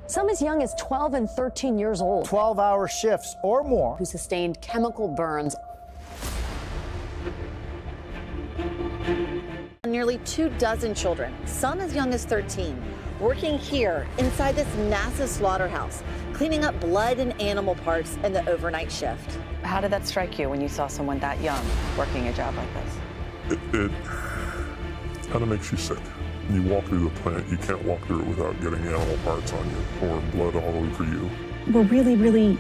some as young as 12 and 13 years old. 12-hour shifts or more. Who sustained chemical burns. Nearly 24 children, some as young as 13, working here inside this massive slaughterhouse, cleaning up blood and animal parts in the overnight shift. How did that strike you when you saw someone that young working a job like this? It kind of makes you sick. You walk through the plant, you can't walk through it without getting animal parts on you or blood all over you. We're really, really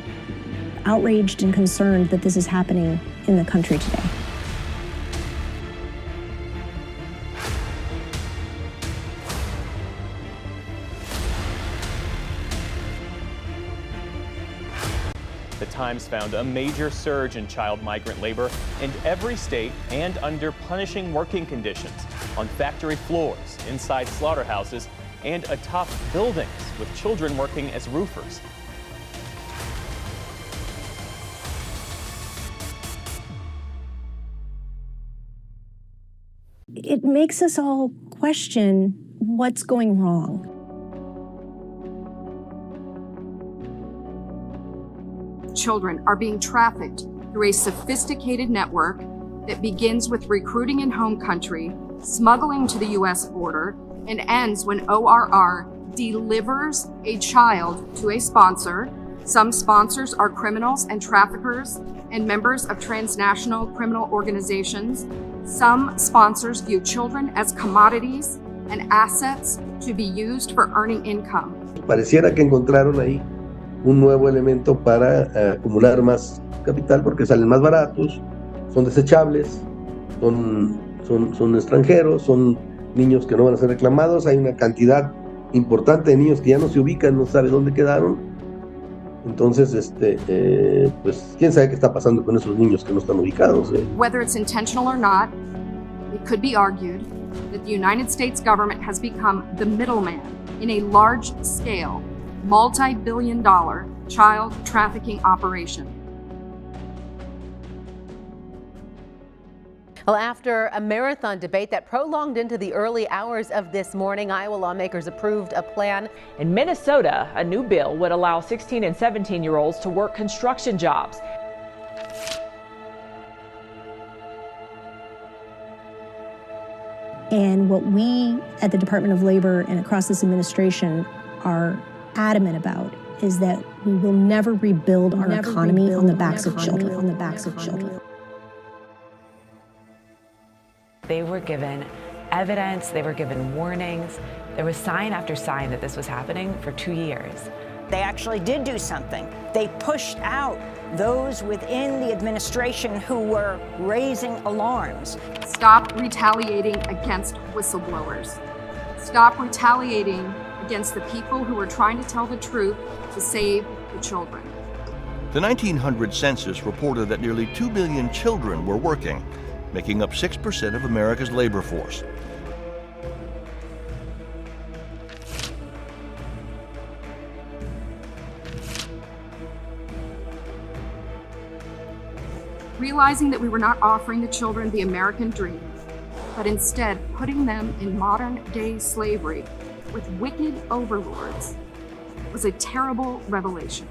outraged and concerned that this is happening in the country today. The Times found a major surge in child migrant labor in every state and under punishing working conditions on factory floors, inside slaughterhouses, and atop buildings with children working as roofers. It makes us all question what's going wrong. Children are being trafficked through a sophisticated network that begins with recruiting in home country, smuggling to the U.S. border, and ends when ORR delivers a child to a sponsor. Some sponsors are criminals and traffickers and members of transnational criminal organizations. Some sponsors view children as commodities and assets to be used for earning income. Pareciera que encontraron ahí un nuevo elemento para acumular más capital porque salen más baratos, son desechables, son extranjeros, son niños que no van a ser reclamados, hay una cantidad importante de niños que ya no se ubican, no sabe dónde quedaron. Entonces, pues quién sabe qué está pasando con esos niños que no están ubicados. Whether it's intentional or not, it could be argued that the United States government has become the middleman in a large-scale, multi-billion-dollar child trafficking operation. Well, after a marathon debate that prolonged into the early hours of this morning, Iowa lawmakers approved a plan. In Minnesota, a new bill would allow 16 and 17-year-olds to work construction jobs. And what we at the Department of Labor and across this administration are adamant about is that we will never rebuild our economy on the backs of children. They were given evidence, they were given warnings. There was sign after sign that this was happening for 2 years. They actually did do something. They pushed out those within the administration who were raising alarms. Stop retaliating against whistleblowers. Stop retaliating against the people who are trying to tell the truth to save the children. The 1900 census reported that nearly 2 million children were working, making up 6% of America's labor force. Realizing that we were not offering the children the American dream, but instead putting them in modern-day slavery with wicked overlords, was a terrible revelation.